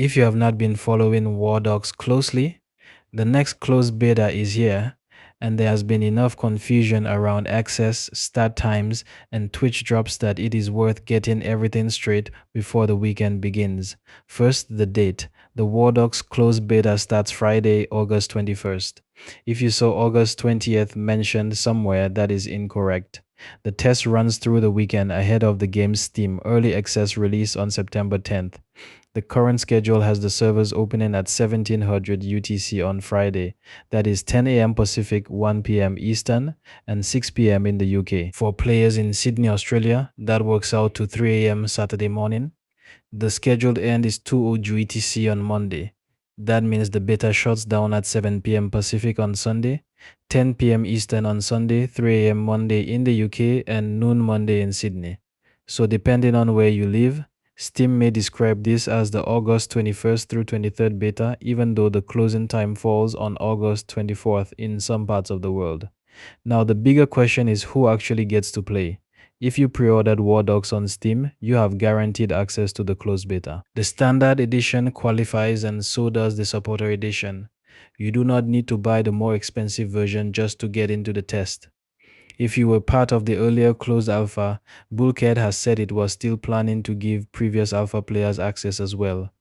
If you have not been following Wardogs closely, the next closed beta is here, and there has been enough confusion around access, start times, and Twitch drops that it is worth getting everything straight before the weekend begins. First, the date. The Wardogs closed beta starts Friday, August 21st. If you saw August 20th mentioned somewhere, that is incorrect. The test runs through the weekend ahead of the game's Steam early access release on September 10th. The current schedule has the servers opening at 1700 UTC on Friday, that is 10 a.m. Pacific, 1 p.m. Eastern, and 6 p.m. in the UK. For players in Sydney, Australia, that works out to 3 a.m. Saturday morning. The scheduled end is 2:00 UTC on Monday. That means the beta shuts down at 7 p.m. Pacific on Sunday, 10 p.m. Eastern on Sunday, 3 a.m. Monday in the UK, and noon Monday in Sydney. So depending on where you live, Steam may describe this as the August 21st through 23rd beta, even though the closing time falls on August 24th in some parts of the world. Now, the bigger question is who actually gets to play. If you pre-ordered War Dogs on Steam, you have guaranteed access to the closed beta. The standard edition qualifies, and so does the supporter edition. You do not need to buy the more expensive version just to get into the test. If you were part of the earlier closed alpha, Bulkhead has said it was still planning to give previous alpha players access as well.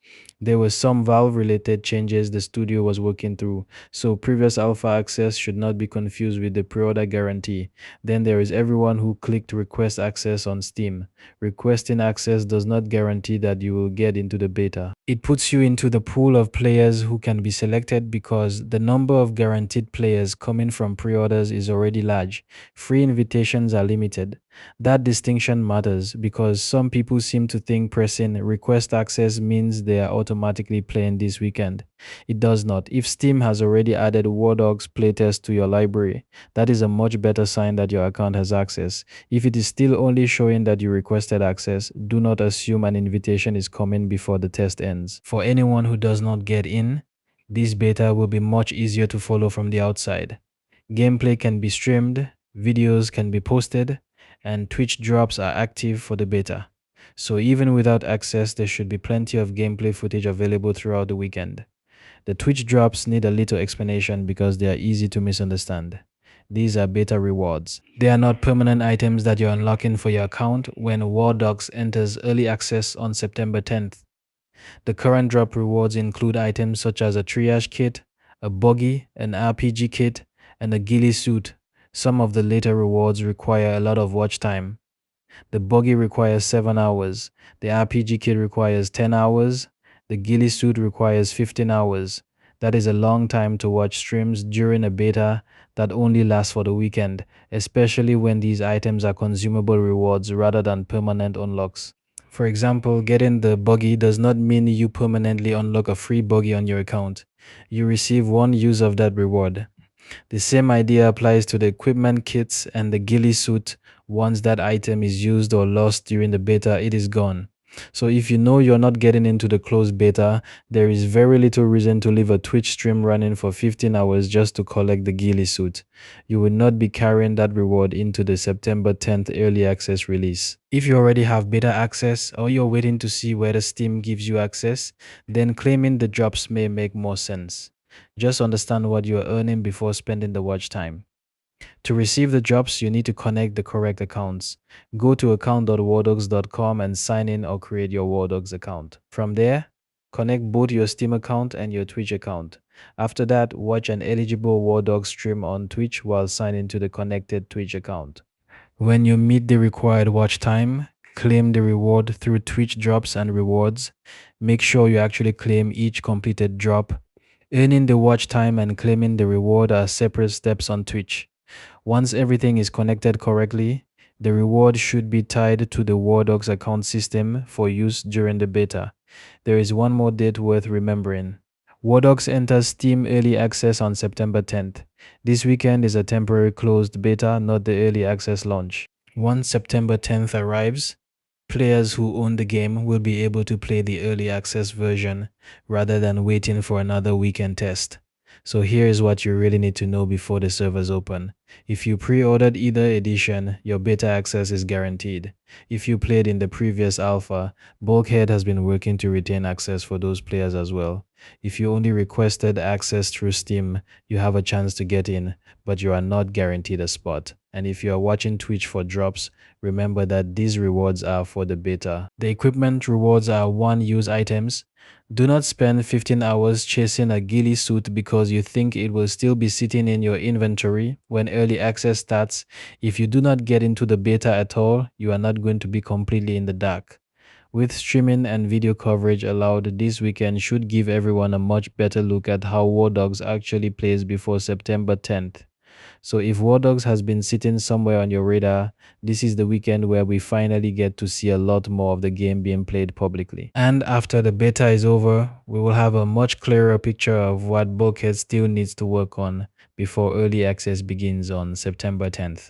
There were some Valve-related changes the studio was working through, so previous alpha access should not be confused with the pre-order guarantee. Then there is everyone who clicked request access on Steam. Requesting access does not guarantee that you will get into the beta. It puts you into the pool of players who can be selected because the number of guaranteed players coming from pre-orders is already large. Free invitations are limited. That distinction matters because some people seem to think pressing request access means they are automatically playing this weekend. It does not. If Steam has already added Wardogs playtest to your library, that is a much better sign that your account has access. If it is still only showing that you requested access, do not assume an invitation is coming before the test ends. For anyone who does not get in, this beta will be much easier to follow from the outside. Gameplay can be streamed, videos can be posted, and Twitch drops are active for the beta. So even without access, there should be plenty of gameplay footage available throughout the weekend. The Twitch drops need a little explanation because they are easy to misunderstand. These are beta rewards. They are not permanent items that you're unlocking for your account when War Dogs enters early access on September 10th. The current drop rewards include items such as a triage kit, a buggy, an RPG kit, and a ghillie suit. Some of the later rewards require a lot of watch time. The buggy requires 7 hours, the RPG kit requires 10 hours, the ghillie suit requires 15 hours. That is a long time to watch streams during a beta that only lasts for the weekend, especially when these items are consumable rewards rather than permanent unlocks. For example, getting the buggy does not mean you permanently unlock a free buggy on your account. You receive one use of that reward. The same idea applies to the equipment kits and the ghillie suit. Once that item is used or lost during the beta, it is gone. So if you know you're not getting into the closed beta, there is very little reason to leave a Twitch stream running for 15 hours just to collect the ghillie suit. You will not be carrying that reward into the September 10th early access release. If you already have beta access or you're waiting to see whether Steam gives you access, then claiming the drops may make more sense. Just understand what you are earning before spending the watch time. To receive the drops, you need to connect the correct accounts. Go to account.wardogs.com and sign in or create your Wardogs account. From there, connect both your Steam account and your Twitch account. After that, watch an eligible Wardogs stream on Twitch while signing to the connected Twitch account. When you meet the required watch time, claim the reward through Twitch drops and rewards. Make sure you actually claim each completed drop. Earning the watch time and claiming the reward are separate steps on Twitch. Once everything is connected correctly, the reward should be tied to the Wardogs account system for use during the beta. There is one more date worth remembering. Wardogs enters Steam Early Access on September 10th. This weekend is a temporary closed beta, not the early access launch. Once September 10th arrives, players who own the game will be able to play the early access version rather than waiting for another weekend test. So here is what you really need to know before the servers open. If you pre-ordered either edition, your beta access is guaranteed. If you played in the previous alpha, Bulkhead has been working to retain access for those players as well. If you only requested access through Steam, you have a chance to get in, but you are not guaranteed a spot. And if you are watching Twitch for drops, remember that these rewards are for the beta. The equipment rewards are 1 use items. Do not spend 15 hours chasing a ghillie suit because you think it will still be sitting in your inventory when early access starts. If you do not get into the beta at all, you are not going to be completely in the dark. With streaming and video coverage allowed, this weekend should give everyone a much better look at how War Dogs actually plays before September 10th. So if War Dogs has been sitting somewhere on your radar, this is the weekend where we finally get to see a lot more of the game being played publicly. And after the beta is over, we will have a much clearer picture of what Bulkhead still needs to work on before early access begins on September 10th.